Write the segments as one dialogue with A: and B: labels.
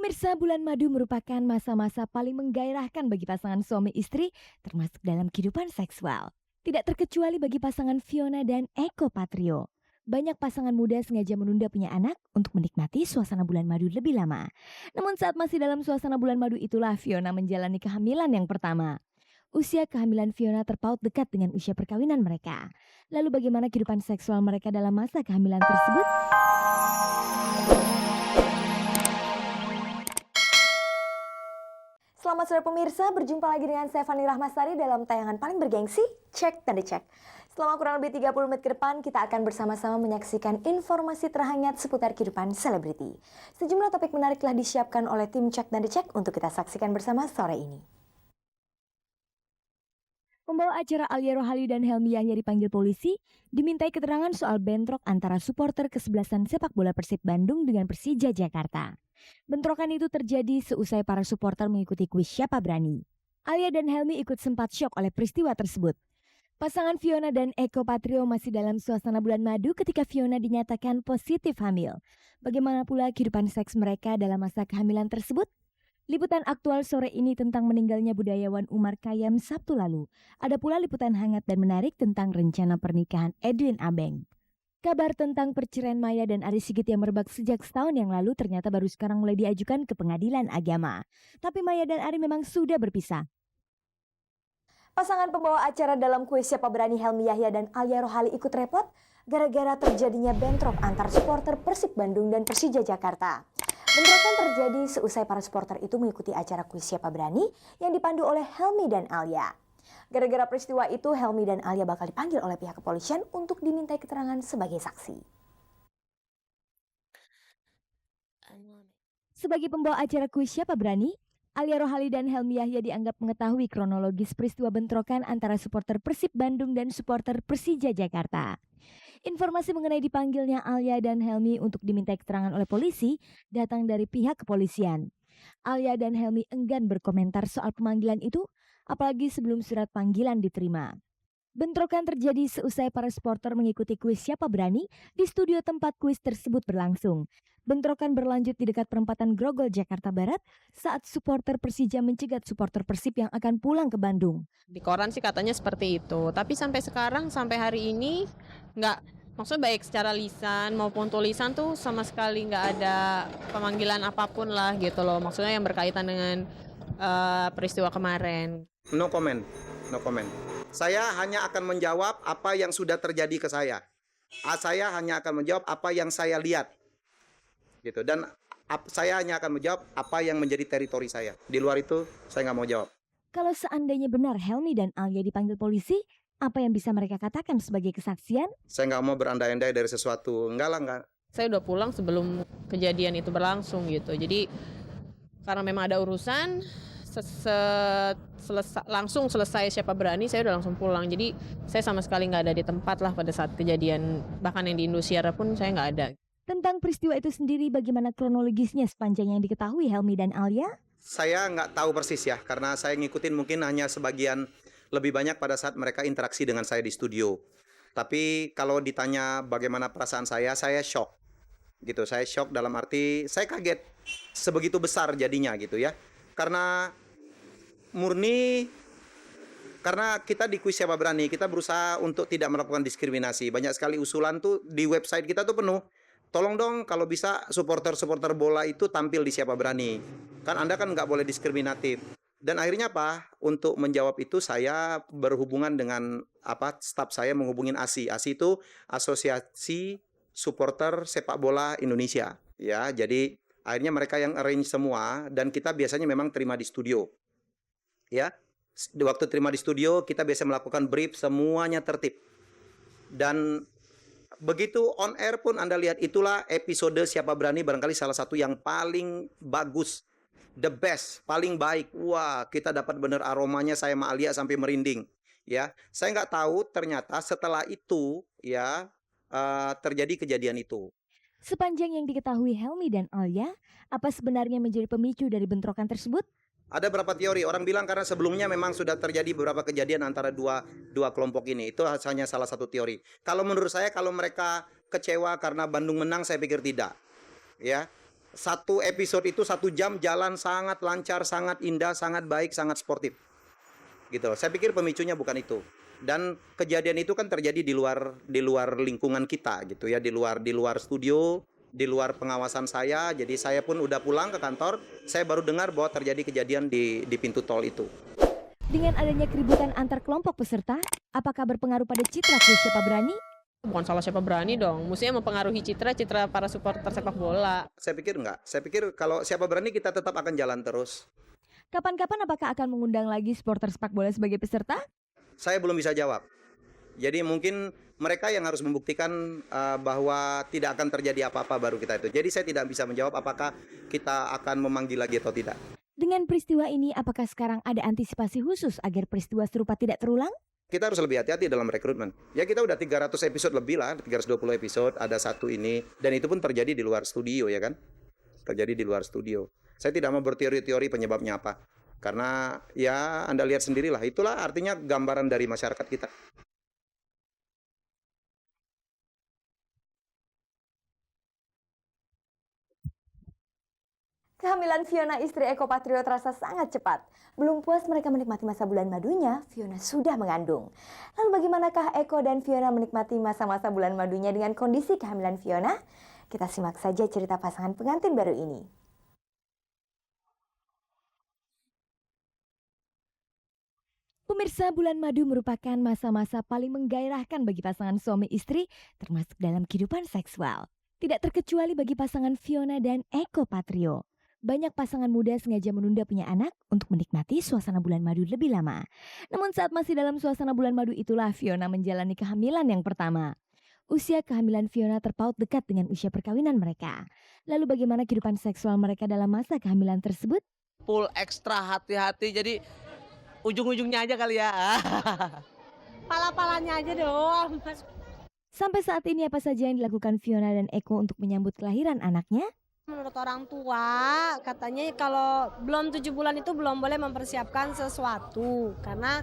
A: Pemirsa, bulan madu merupakan masa-masa paling menggairahkan bagi pasangan suami istri, termasuk dalam kehidupan seksual. Tidak terkecuali bagi pasangan Fiona dan Eko Patrio. Banyak pasangan muda sengaja menunda punya anak untuk menikmati suasana bulan madu lebih lama. Namun saat masih dalam suasana bulan madu itulah Fiona menjalani kehamilan yang pertama. Usia kehamilan Fiona terpaut dekat dengan usia perkawinan mereka. Lalu bagaimana kehidupan seksual mereka dalam masa kehamilan tersebut?
B: Selamat sore pemirsa, berjumpa lagi dengan saya Fani Rahmasari dalam tayangan paling bergengsi, Cek dan Dicek. Selama kurang lebih 30 menit ke depan, kita akan bersama-sama menyaksikan informasi terhangat seputar kehidupan selebriti. Sejumlah topik menarik telah disiapkan oleh tim Cek dan Dicek untuk kita saksikan bersama sore ini.
A: Pembawa acara Alia Rohali dan Helmi Yahya dipanggil polisi, dimintai keterangan soal bentrok antara supporter kesebelasan sepak bola Persib Bandung dengan Persija Jakarta. Bentrokan itu terjadi seusai para supporter mengikuti kuis Siapa Berani. Alia dan Helmi ikut sempat syok oleh peristiwa tersebut. Pasangan Fiona dan Eko Patrio masih dalam suasana bulan madu ketika Fiona dinyatakan positif hamil. Bagaimana pula kehidupan seks mereka dalam masa kehamilan tersebut? Liputan aktual sore ini tentang meninggalnya budayawan Umar Khayyam Sabtu lalu. Ada pula liputan hangat dan menarik tentang rencana pernikahan Edwin Abeng. Kabar tentang perceraian Maya dan Ari Sigit yang merebak sejak setahun yang lalu ternyata baru sekarang mulai diajukan ke pengadilan agama. Tapi Maya dan Ari memang sudah berpisah.
B: Pasangan pembawa acara dalam kuis Siapa Berani Helmi Yahya dan Alia Rohali ikut repot gara-gara terjadinya bentrok antar supporter Persib Bandung dan Persija Jakarta. Bentrokan terjadi seusai para supporter itu mengikuti acara kuis Siapa Berani yang dipandu oleh Helmi dan Alia. Gara-gara peristiwa itu, Helmi dan Alia bakal dipanggil oleh pihak kepolisian untuk dimintai keterangan sebagai saksi.
A: Sebagai pembawa acara kuis Siapa Berani, Alia Rohali dan Helmi Yahya dianggap mengetahui kronologis peristiwa bentrokan antara supporter Persib Bandung dan supporter Persija Jakarta. Informasi mengenai dipanggilnya Alia dan Helmi untuk dimintai keterangan oleh polisi datang dari pihak kepolisian. Alia dan Helmi enggan berkomentar soal pemanggilan itu, apalagi sebelum surat panggilan diterima. Bentrokan terjadi seusai para supporter mengikuti kuis Siapa Berani di studio tempat kuis tersebut berlangsung. Bentrokan berlanjut di dekat perempatan Grogol, Jakarta Barat saat supporter Persija mencegat supporter Persib yang akan pulang ke Bandung.
C: Di koran sih katanya seperti itu, tapi sampai sekarang, sampai hari ini maksudnya baik secara lisan maupun tulisan tuh sama sekali nggak ada pemanggilan apapun lah gitu loh. Maksudnya yang berkaitan dengan peristiwa kemarin.
D: No comment. Saya hanya akan menjawab apa yang sudah terjadi ke saya. Saya hanya akan menjawab apa yang saya lihat. Gitu. Dan saya hanya akan menjawab apa yang menjadi teritori saya. Di luar itu saya nggak mau jawab.
A: Kalau seandainya benar Helmi dan Alia dipanggil polisi, apa yang bisa mereka katakan sebagai kesaksian?
D: Saya nggak mau berandai-andai dari sesuatu. Enggak.
C: Saya udah pulang sebelum kejadian itu berlangsung gitu. Jadi karena memang ada urusan, langsung selesai Siapa Berani, saya udah langsung pulang. Jadi saya sama sekali nggak ada di tempat lah pada saat kejadian, bahkan yang di Indosiar pun saya nggak ada.
A: Tentang peristiwa itu sendiri, bagaimana kronologisnya sepanjang yang diketahui Helmi dan Alia?
D: Saya nggak tahu persis ya, karena saya ngikutin mungkin hanya sebagian, lebih banyak pada saat mereka interaksi dengan saya di studio. Tapi kalau ditanya bagaimana perasaan saya shock. Gitu, saya shock dalam arti saya kaget sebegitu besar jadinya gitu ya. Karena kita di kuis Siapa Berani, kita berusaha untuk tidak melakukan diskriminasi. Banyak sekali usulan tuh di website kita tuh penuh. Tolong dong kalau bisa supporter bola itu tampil di Siapa Berani. Kan Anda kan nggak boleh diskriminatif. Dan akhirnya apa? Untuk menjawab itu saya berhubungan dengan staf saya menghubungin ASI. ASI itu Asosiasi Supporter Sepak Bola Indonesia. Ya, jadi akhirnya mereka yang arrange semua dan kita biasanya memang terima di studio. Ya. Di waktu terima di studio kita biasa melakukan brief, semuanya tertib. Dan begitu on air pun Anda lihat, itulah episode Siapa Berani barangkali salah satu yang paling bagus, the best, paling baik. Wah, kita dapat benar aromanya, saya sama Alia sampai merinding. Ya, saya nggak tahu ternyata setelah itu ya terjadi kejadian itu.
A: Sepanjang yang diketahui Helmi dan Alia, apa sebenarnya menjadi pemicu dari bentrokan tersebut?
D: Ada beberapa teori, orang bilang karena sebelumnya memang sudah terjadi beberapa kejadian antara dua kelompok ini. Itu hanya salah satu teori. Kalau menurut saya, kalau mereka kecewa karena Bandung menang, saya pikir tidak. Ya, Satu episode itu 1 jam jalan sangat lancar, sangat indah, sangat baik, sangat sportif. Gitu loh. Saya pikir pemicunya bukan itu. Dan kejadian itu kan terjadi di luar lingkungan kita gitu ya, di luar studio, di luar pengawasan saya. Jadi saya pun udah pulang ke kantor, saya baru dengar bahwa terjadi kejadian di pintu tol itu.
A: Dengan adanya keributan antar kelompok peserta, apakah berpengaruh pada citra kuis Siapa Berani?
C: Bukan salah siapa berani dong, mestinya mempengaruhi citra para supporter sepak bola.
D: Saya pikir enggak. Saya pikir kalau Siapa Berani kita tetap akan jalan terus.
A: Kapan-kapan apakah akan mengundang lagi supporter sepak bola sebagai peserta?
D: Saya belum bisa jawab. Jadi mungkin mereka yang harus membuktikan bahwa tidak akan terjadi apa-apa baru kita itu. Jadi saya tidak bisa menjawab apakah kita akan memanggil lagi atau tidak.
A: Dengan peristiwa ini, apakah sekarang ada antisipasi khusus agar peristiwa serupa tidak terulang?
D: Kita harus lebih hati-hati dalam rekrutmen. Ya kita udah 300 episode lebih lah, 320 episode, ada satu ini. Dan itu pun terjadi di luar studio ya kan. Terjadi di luar studio. Saya tidak mau berteori-teori penyebabnya apa. Karena ya Anda lihat sendirilah, itulah artinya gambaran dari masyarakat kita.
B: Kehamilan Fiona istri Eko Patrio terasa sangat cepat. Belum puas mereka menikmati masa bulan madunya, Fiona sudah mengandung. Lalu bagaimanakah Eko dan Fiona menikmati masa-masa bulan madunya dengan kondisi kehamilan Fiona? Kita simak saja cerita pasangan pengantin baru ini.
A: Pemirsa, bulan madu merupakan masa-masa paling menggairahkan bagi pasangan suami istri, termasuk dalam kehidupan seksual. Tidak terkecuali bagi pasangan Fiona dan Eko Patrio. Banyak pasangan muda sengaja menunda punya anak untuk menikmati suasana bulan madu lebih lama. Namun saat masih dalam suasana bulan madu itulah Fiona menjalani kehamilan yang pertama. Usia kehamilan Fiona terpaut dekat dengan usia perkawinan mereka. Lalu bagaimana kehidupan seksual mereka dalam masa kehamilan tersebut?
E: Full ekstra hati-hati, jadi ujung-ujungnya aja kali ya.
F: Pala-palanya aja doang.
A: Sampai saat ini apa saja yang dilakukan Fiona dan Eko untuk menyambut kelahiran anaknya?
F: Menurut orang tua, katanya kalau belum 7 bulan itu belum boleh mempersiapkan sesuatu karena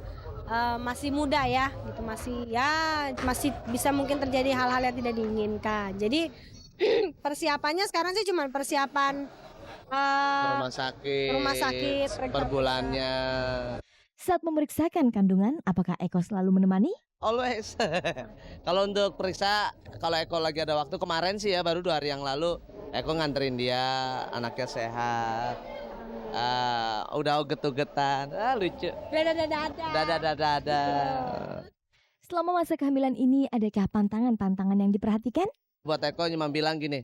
F: masih muda ya, gitu masih bisa mungkin terjadi hal-hal yang tidak diinginkan. Jadi persiapannya sekarang sih cuma persiapan
E: Rumah sakit per bulannya.
A: Saat memeriksakan kandungan, apakah Eko selalu menemani?
E: Always. Kalau untuk periksa, kalau Eko lagi ada waktu, kemarin sih ya baru 2 hari yang lalu Eko nganterin dia, anaknya sehat. Udah uget-ugetan, lucu. Dada.
A: Selama masa kehamilan ini, adakah pantangan-pantangan yang diperhatikan?
E: Buat Eko cuma bilang gini,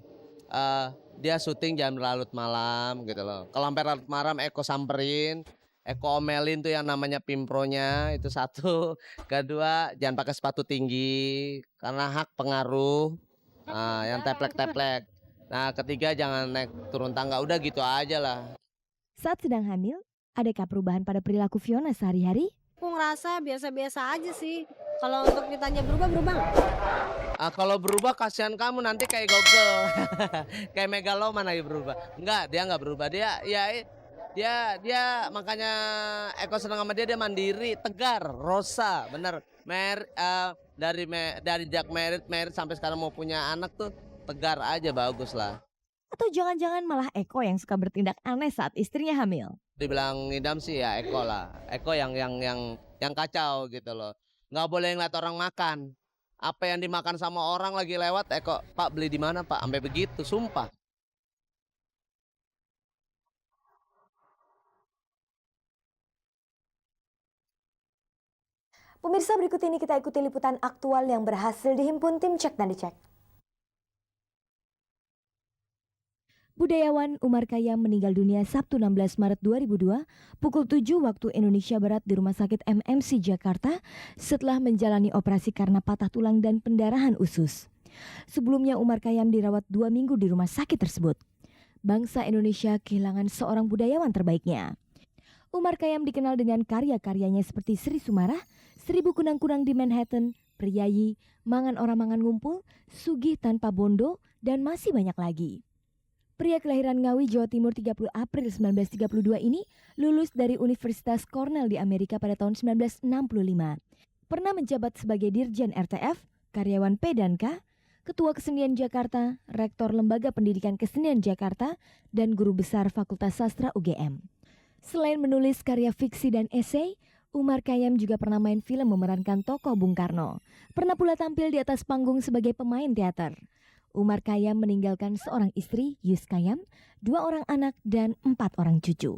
E: dia syuting jangan larut malam gitu loh. Kalau sampai larut malam Eko samperin, Eko omelin tuh yang namanya pimpronya, itu satu. Kedua, jangan pakai sepatu tinggi karena hak pengaruh. Yang teplek-teplek. Nah, ketiga jangan naik turun tangga, udah gitu aja lah.
A: Saat sedang hamil, adakah perubahan pada perilaku Fiona sehari-hari?
F: Aku ngerasa biasa-biasa aja sih. Kalau untuk ditanya berubah nggak?
E: Kalau berubah kasihan kamu nanti kayak Google. Kayak megaloman lagi berubah. Enggak, dia nggak berubah. Dia makanya Eko senang sama dia mandiri, tegar, rosa, bener. Dari jak merit sampai sekarang mau punya anak tuh tegar aja, bagus lah.
A: Atau jangan-jangan malah Eko yang suka bertindak aneh saat istrinya hamil?
E: Dibilang ngidam sih ya Eko lah. Eko yang kacau gitu loh. Nggak boleh ngeliat orang makan. Apa yang dimakan sama orang lagi lewat, Eko, Pak beli di mana Pak? Sampai begitu, sumpah.
B: Pemirsa, berikut ini kita ikuti liputan aktual yang berhasil dihimpun tim Cek dan Dicek.
A: Budayawan Umar Khayyam meninggal dunia Sabtu 16 Maret 2002 pukul 7 waktu Indonesia Barat di Rumah Sakit MMC Jakarta setelah menjalani operasi karena patah tulang dan pendarahan usus. Sebelumnya Umar Khayyam dirawat 2 minggu di rumah sakit tersebut. Bangsa Indonesia kehilangan seorang budayawan terbaiknya. Umar Khayyam dikenal dengan karya-karyanya seperti Sri Sumarah, 1000 Kunang-Kunang di Manhattan, Priyayi, Mangan Orang Mangan Ngumpul, Sugih Tanpa Bondo, dan masih banyak lagi. Pria kelahiran Ngawi, Jawa Timur 30 April 1932 ini lulus dari Universitas Cornell di Amerika pada tahun 1965. Pernah menjabat sebagai Dirjen RTF, karyawan P dan K, Ketua Kesenian Jakarta, Rektor Lembaga Pendidikan Kesenian Jakarta, dan Guru Besar Fakultas Sastra UGM. Selain menulis karya fiksi dan esei, Umar Khayyam juga pernah main film memerankan tokoh Bung Karno. Pernah pula tampil di atas panggung sebagai pemain teater. Umar Khayyam meninggalkan seorang istri, Yus Khayyam, 2 orang anak, dan 4 orang cucu.